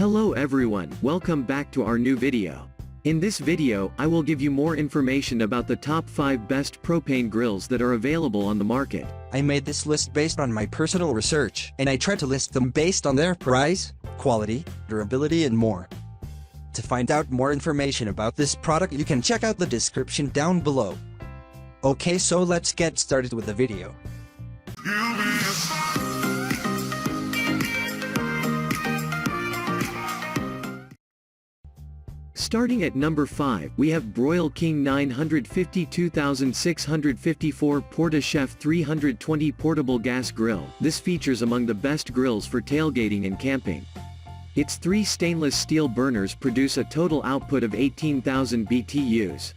Hello everyone, welcome back to our new video. In this video, I will give you more information about the top 5 best propane grills that are available on the market. I made this list based on my personal research, and I tried to list them based on their price, quality, durability and more. To find out more information about this product, you can check out the description down below. Okay, so let's get started with the video. Starting at number 5, we have Broil King 952,654 Porta Chef 320 Portable Gas Grill. This features among the best grills for tailgating and camping. Its 3 stainless steel burners produce a total output of 18,000 BTUs.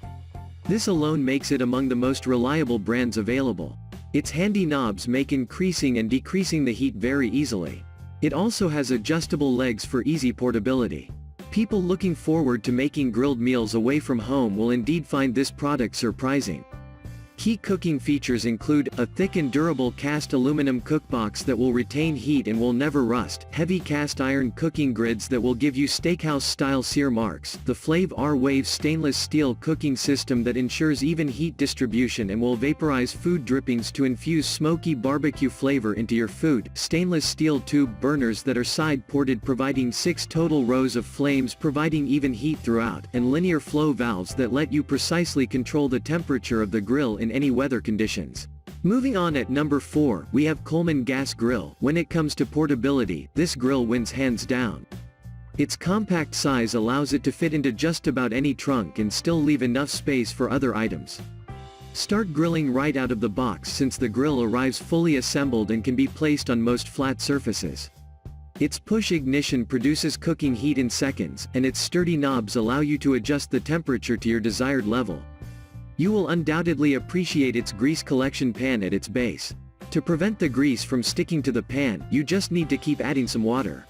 This alone makes it among the most reliable brands available. Its handy knobs make increasing and decreasing the heat very easily. It also has adjustable legs for easy portability. People looking forward to making grilled meals away from home will indeed find this product surprising. Key cooking features include a thick and durable cast aluminum cookbox that will retain heat and will never rust, heavy cast iron cooking grids that will give you steakhouse-style sear marks, the Flav R-Wave stainless steel cooking system that ensures even heat distribution and will vaporize food drippings to infuse smoky barbecue flavor into your food, stainless steel tube burners that are side-ported providing 6 total rows of flames providing even heat throughout, and linear flow valves that let you precisely control the temperature of the grill in any weather conditions. Moving on at number 4, we have Coleman Gas Grill. When it comes to portability, this grill wins hands down. Its compact size allows it to fit into just about any trunk and still leave enough space for other items. Start grilling right out of the box since the grill arrives fully assembled and can be placed on most flat surfaces. Its push ignition produces cooking heat in seconds, and its sturdy knobs allow you to adjust the temperature to your desired level. You will undoubtedly appreciate its grease collection pan at its base. To prevent the grease from sticking to the pan, you just need to keep adding some water.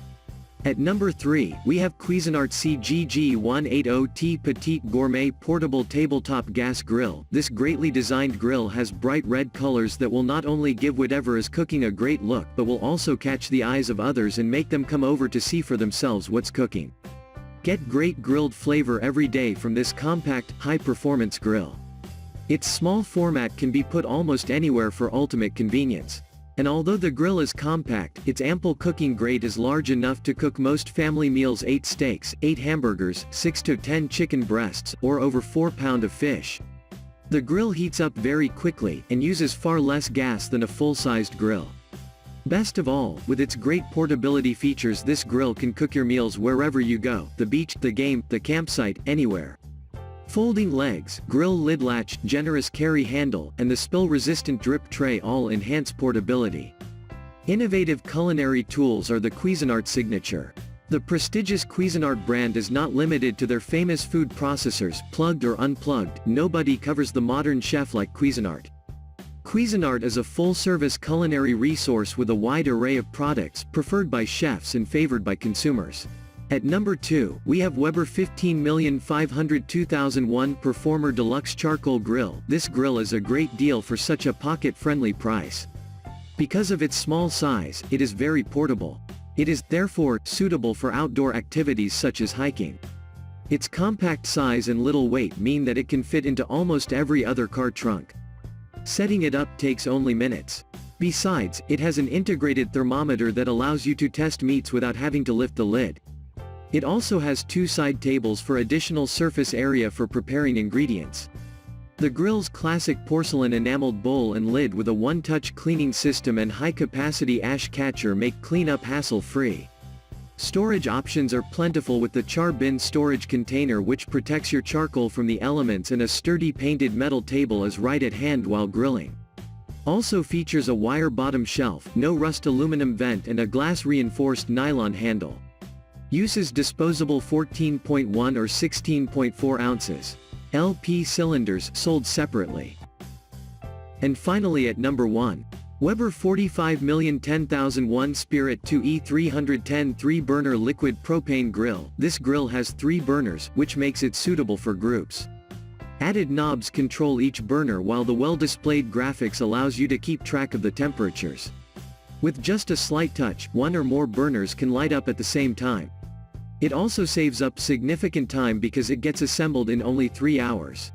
At number 3, we have Cuisinart CGG1 80T Petite Gourmet Portable Tabletop Gas Grill. This greatly designed grill has bright red colors that will not only give whatever is cooking a great look but will also catch the eyes of others and make them come over to see for themselves what's cooking. Get great grilled flavor every day from this compact, high-performance grill. Its small format can be put almost anywhere for ultimate convenience. And although the grill is compact, its ample cooking grate is large enough to cook most family meals: 8 steaks, 8 hamburgers, 6 to 10 chicken breasts, or over 4 pounds of fish. The grill heats up very quickly, and uses far less gas than a full-sized grill. Best of all, with its great portability features, this grill can cook your meals wherever you go: the beach, the game, the campsite, anywhere. Folding legs, grill lid latch, generous carry handle, and the spill-resistant drip tray all enhance portability. Innovative culinary tools are the Cuisinart signature. The prestigious Cuisinart brand is not limited to their famous food processors, plugged or unplugged. Nobody covers the modern chef like Cuisinart. Cuisinart is a full-service culinary resource with a wide array of products, preferred by chefs and favored by consumers. At number 2, we have Weber 15,502,001 Performer Deluxe Charcoal Grill. This grill is a great deal for such a pocket-friendly price. Because of its small size, it is very portable. It is, therefore, suitable for outdoor activities such as hiking. Its compact size and little weight mean that it can fit into almost every other car trunk. Setting it up takes only minutes. Besides, it has an integrated thermometer that allows you to test meats without having to lift the lid. It also has 2 side tables for additional surface area for preparing ingredients. The grill's classic porcelain enameled bowl and lid with a one-touch cleaning system and high-capacity ash catcher make cleanup hassle-free. Storage options are plentiful with the char bin storage container, which protects your charcoal from the elements, and a sturdy painted metal table is right at hand while grilling. Also features a wire bottom shelf, no rust aluminum vent, and a glass-reinforced nylon handle. Uses disposable 14.1 or 16.4 ounces LP cylinders, sold separately. And finally at number 1, Weber 45010001 Spirit 2E 310 3-burner liquid propane grill. This grill has 3 burners, which makes it suitable for groups. Added knobs control each burner, while the well-displayed graphics allows you to keep track of the temperatures. With just a slight touch, 1 or more burners can light up at the same time. It also saves up significant time because it gets assembled in only 3 hours.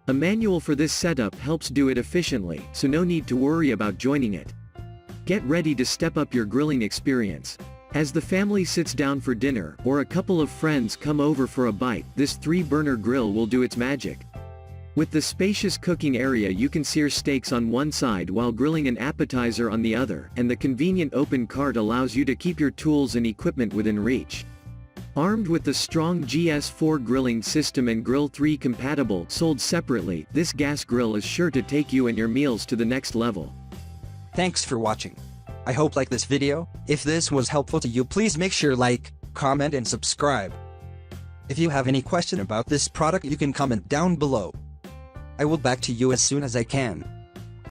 A manual for this setup helps do it efficiently, so no need to worry about joining it. Get ready to step up your grilling experience. As the family sits down for dinner, or a couple of friends come over for a bite, this 3-burner grill will do its magic. With the spacious cooking area, you can sear steaks on one side while grilling an appetizer on the other, and the convenient open cart allows you to keep your tools and equipment within reach. Armed with the strong GS4 grilling system and Grill 3 compatible, sold separately, this gas grill is sure to take you and your meals to the next level. Thanks for watching. I hope like this video. If this was helpful to you, please make sure like, comment and subscribe. If you have any question about this product, you can comment down below. I will back to you as soon as I can.